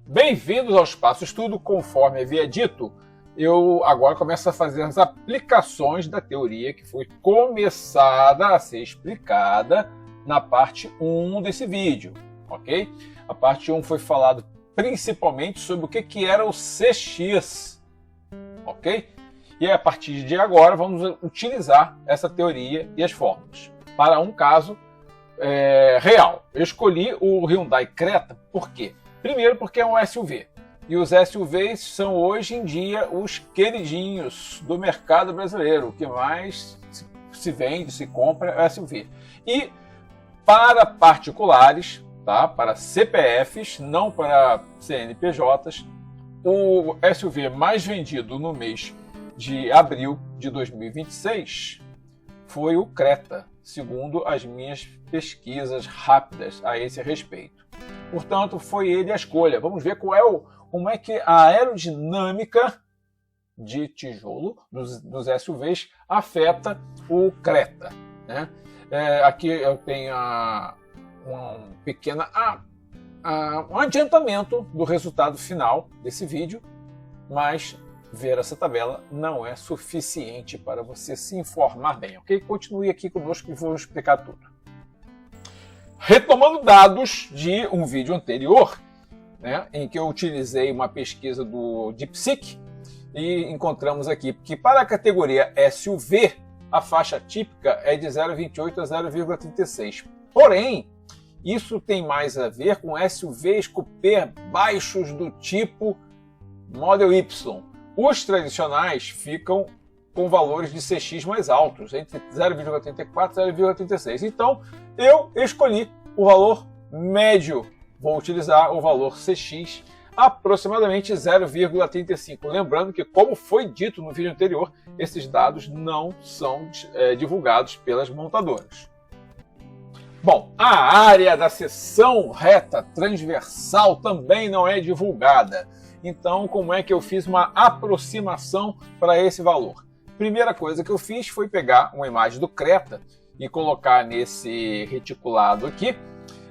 Bem-vindos ao Espaço Estudo. Conforme havia dito, eu agora começo a fazer as aplicações da teoria que foi começada a ser explicada na parte 1 desse vídeo, ok? A parte 1 foi falado principalmente sobre o que era o CX, ok? E a partir de agora vamos utilizar essa teoria e as fórmulas para um caso real. Eu escolhi o Hyundai Creta, por quê? Primeiro porque é um SUV. E os SUVs são hoje em dia os queridinhos do mercado brasileiro. O que mais se vende, se compra é SUV. E para particulares, tá? Para CPFs, não para CNPJs, o SUV mais vendido no mês de abril de 2026 foi o Creta, segundo as minhas pesquisas rápidas a esse respeito. Portanto, foi ele a escolha. Vamos ver como é que a aerodinâmica de tijolo dos SUVs afeta o Creta, né? Aqui eu tenho um adiantamento do resultado final desse vídeo, mas ver essa tabela não é suficiente para você se informar bem, ok? Continue aqui conosco que vou explicar tudo. Retomando dados de um vídeo anterior, né, em que eu utilizei uma pesquisa do DeepSeek, e encontramos aqui que para a categoria SUV, a faixa típica é de 0,28 a 0,36. Porém, isso tem mais a ver com SUVs coupé baixos do tipo Model Y. Os tradicionais ficam com valores de CX mais altos, entre 0,84 e 0,36. Então, eu escolhi o valor médio. Vou utilizar o valor CX, aproximadamente 0,35. Lembrando que, como foi dito no vídeo anterior, esses dados não são divulgados pelas montadoras. Bom, a área da seção reta transversal também não é divulgada. Então, como é que eu fiz uma aproximação para esse valor? Primeira coisa que eu fiz foi pegar uma imagem do Creta e colocar nesse reticulado aqui,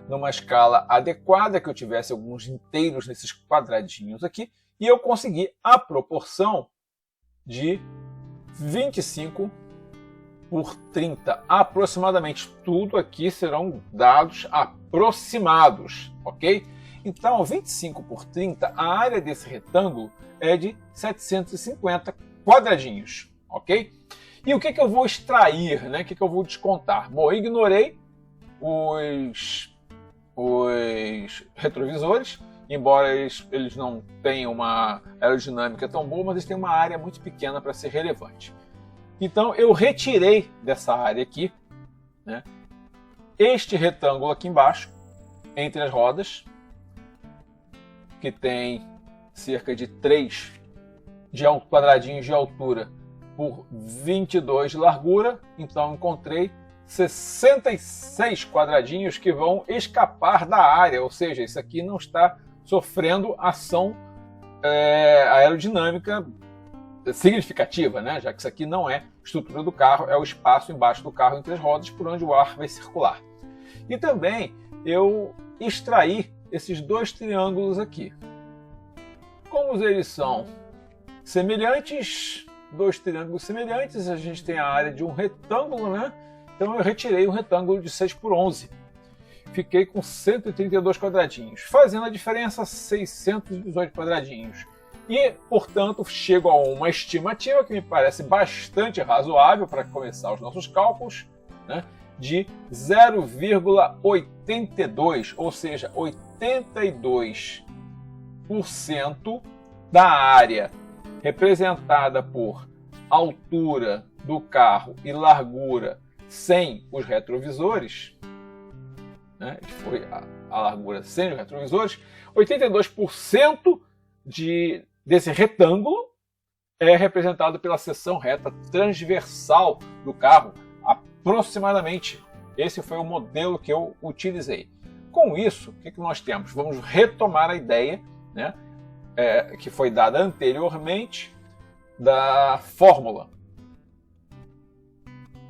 numa escala adequada, que eu tivesse alguns inteiros nesses quadradinhos aqui, e eu consegui a proporção de 25 por 30. Aproximadamente tudo aqui serão dados aproximados, ok? Então, 25 por 30, a área desse retângulo é de 750 quadradinhos, ok? E o que eu vou extrair, né? O que eu vou descontar? Bom, eu ignorei os retrovisores, embora eles não tenham uma aerodinâmica tão boa, mas eles têm uma área muito pequena para ser relevante. Então, eu retirei dessa área aqui, né, este retângulo aqui embaixo, entre as rodas, que tem cerca de 3 quadradinhos de altura por 22 de largura. Então, encontrei 66 quadradinhos que vão escapar da área, ou seja, isso aqui não está sofrendo ação aerodinâmica significativa, né? Já que isso aqui não é estrutura do carro, é o espaço embaixo do carro entre as rodas por onde o ar vai circular. E também eu extraí esses dois triângulos aqui. Como eles são semelhantes, dois triângulos semelhantes, a gente tem a área de um retângulo, né? Então eu retirei um retângulo de 6 por 11. Fiquei com 132 quadradinhos, fazendo a diferença 618 quadradinhos. E, portanto, chego a uma estimativa que me parece bastante razoável para começar os nossos cálculos, né, de 0,82, ou seja, 82% da área representada por altura do carro e largura sem os retrovisores, né, que foi a largura sem os retrovisores, 82% desse retângulo é representado pela seção reta transversal do carro, aproximadamente. Esse foi o modelo que eu utilizei. Com isso, o que nós temos? Vamos retomar a ideia, né, que foi dada anteriormente da fórmula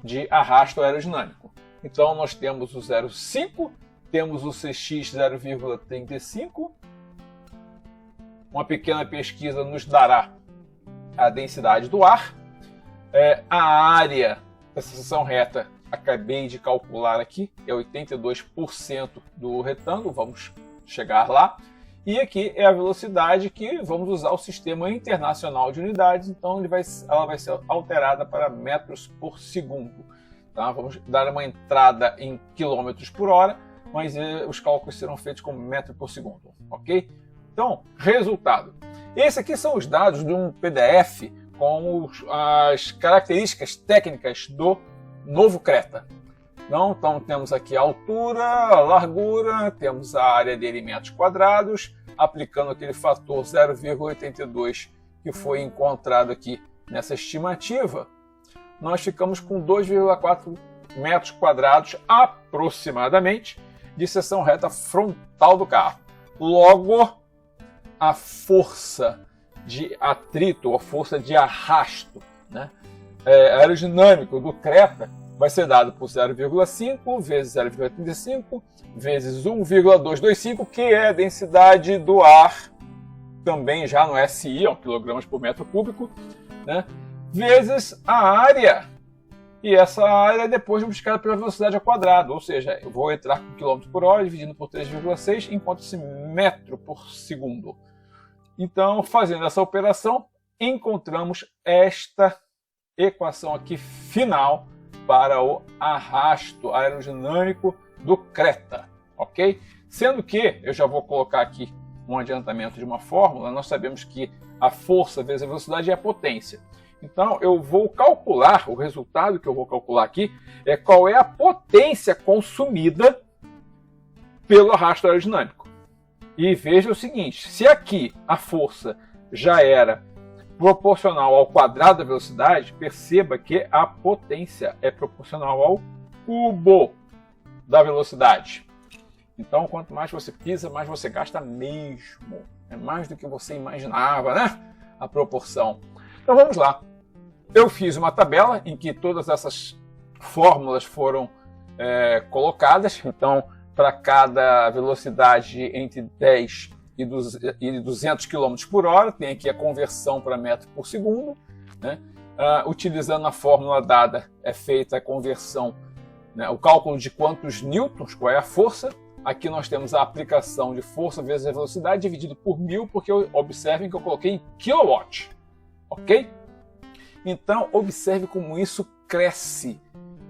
de arrasto aerodinâmico. Então, nós temos o 0,5, temos o CX 0,35, uma pequena pesquisa nos dará a densidade do ar. A área da seção reta, acabei de calcular aqui, é 82% do retângulo, vamos chegar lá. E aqui é a velocidade que vamos usar o Sistema Internacional de Unidades, então ela vai ser alterada para metros por segundo. Tá? Vamos dar uma entrada em quilômetros por hora, mas os cálculos serão feitos com metro por segundo, ok? Então, resultado. Esses aqui são os dados de um PDF com as características técnicas do novo Creta. Então temos aqui a altura, a largura, temos a área dele em metros quadrados, aplicando aquele fator 0,82 que foi encontrado aqui nessa estimativa, nós ficamos com 2,4 metros quadrados aproximadamente de seção reta frontal do carro. Logo, a força de atrito, ou a força de arrasto, né, aerodinâmico do Creta vai ser dado por 0,5 vezes 0,35 vezes 1,225, que é a densidade do ar, também já no SI, kg por metro cúbico, né, vezes a área. E essa área depois multiplicada pela velocidade ao quadrado, ou seja, eu vou entrar com km por hora dividindo por 3,6, encontra-se metro por segundo. Então, fazendo essa operação, encontramos esta equação aqui final para o arrasto aerodinâmico do Creta, ok? Sendo que, eu já vou colocar aqui um adiantamento de uma fórmula, nós sabemos que a força vezes a velocidade é a potência. Então, eu vou calcular, o resultado que eu vou calcular aqui é qual é a potência consumida pelo arrasto aerodinâmico. E veja o seguinte, se aqui a força já era proporcional ao quadrado da velocidade, perceba que a potência é proporcional ao cubo da velocidade. Então, quanto mais você pisa, mais você gasta mesmo. É mais do que você imaginava, né? A proporção. Então, vamos lá. Eu fiz uma tabela em que todas essas fórmulas foram colocadas. Então, para cada velocidade entre 10 e 200 km por hora, tem aqui a conversão para metro por segundo, né? Utilizando a fórmula dada, é feita a conversão, né? O cálculo de quantos newtons, qual é a força. Aqui nós temos a aplicação de força vezes a velocidade dividido por 1000, porque observem que eu coloquei em kilowatt, ok? Então, observe como isso cresce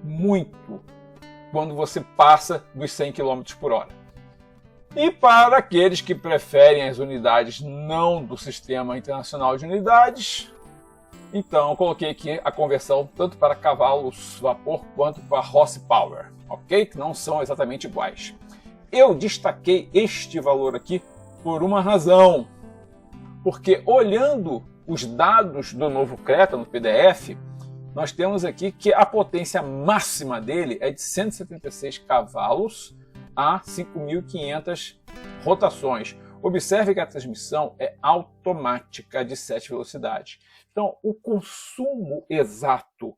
muito quando você passa dos 100 km por hora. E para aqueles que preferem as unidades não do Sistema Internacional de Unidades, então eu coloquei aqui a conversão tanto para cavalos vapor quanto para horsepower, ok? Que não são exatamente iguais. Eu destaquei este valor aqui por uma razão, porque olhando os dados do novo Creta no PDF, nós temos aqui que a potência máxima dele é de 176 cavalos a 5.500 rotações. Observe que a transmissão é automática de 7 velocidades. Então, o consumo exato,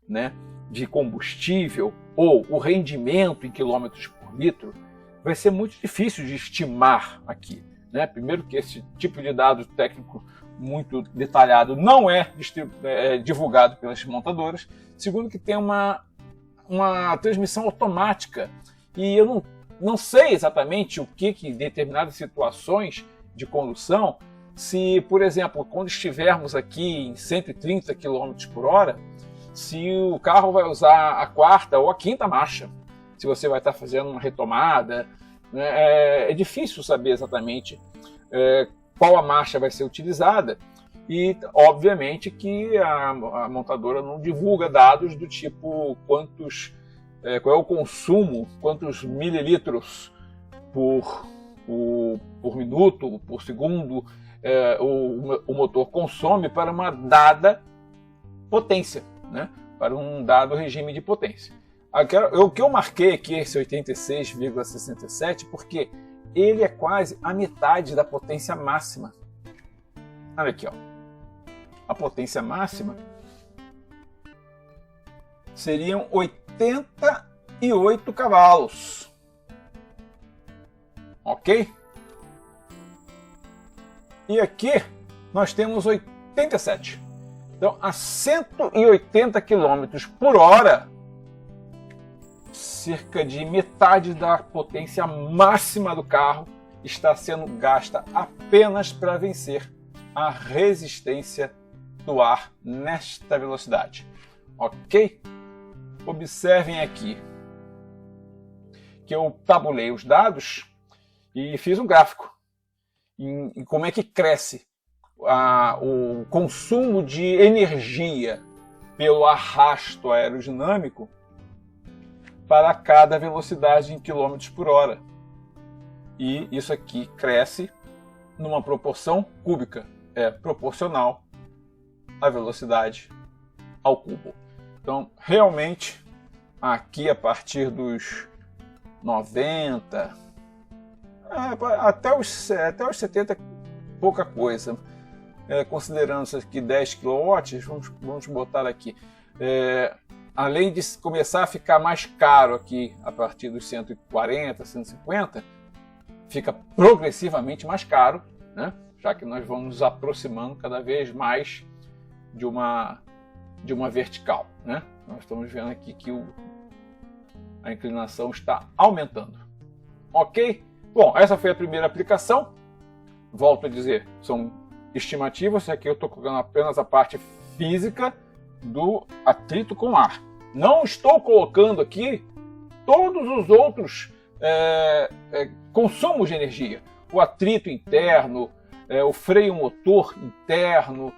né, de combustível ou o rendimento em quilômetros por litro vai ser muito difícil de estimar aqui, né? Primeiro que esse tipo de dado técnico muito detalhado não é divulgado pelas montadoras. Segundo que tem uma transmissão automática e eu não sei exatamente o que em determinadas situações de condução, se, por exemplo, quando estivermos aqui em 130 km por hora, se o carro vai usar a quarta ou a quinta marcha, se você vai estar fazendo uma retomada, né? É difícil saber exatamente qual a marcha vai ser utilizada e, obviamente, que a montadora não divulga dados do tipo qual é o consumo, quantos mililitros por minuto, por segundo o motor consome para uma dada potência, né? Para um dado regime de potência. O que eu marquei aqui, esse 86,67, porque ele é quase a metade da potência máxima. Olha aqui, ó. A potência máxima seriam 88 cavalos. Ok? E aqui nós temos 87. Então, a 180 km por hora, cerca de metade da potência máxima do carro está sendo gasta apenas para vencer a resistência do ar nesta velocidade. Ok? Observem aqui que eu tabulei os dados e fiz um gráfico em como é que cresce o consumo de energia pelo arrasto aerodinâmico para cada velocidade em quilômetros por hora. E isso aqui cresce numa proporção cúbica, é proporcional à velocidade ao cubo. Então, realmente, aqui a partir dos 90, até os 70, pouca coisa. Considerando isso aqui 10 kW, vamos botar aqui. Além de começar a ficar mais caro aqui a partir dos 140, 150, fica progressivamente mais caro, né? Já que nós vamos nos aproximando cada vez mais de uma vertical, né? Nós estamos vendo aqui que a inclinação está aumentando. Ok? Bom, essa foi a primeira aplicação. Volto a dizer, são estimativas. Aqui eu estou colocando apenas a parte física do atrito com ar. Não estou colocando aqui todos os outros consumos de energia. O atrito interno, o freio motor interno,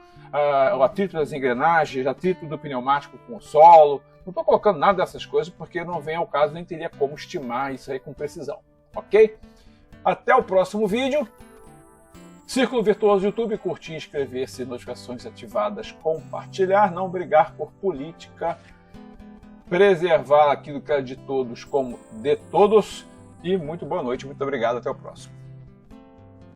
o atrito das engrenagens, o atrito do pneumático com o solo. Não estou colocando nada dessas coisas porque não vem ao caso, nem teria como estimar isso aí com precisão. Ok? Até o próximo vídeo. Círculo Virtuoso YouTube, curtir, inscrever-se, notificações ativadas, compartilhar, não brigar por política, preservar aquilo que é de todos como de todos. E muito boa noite, muito obrigado, até o próximo.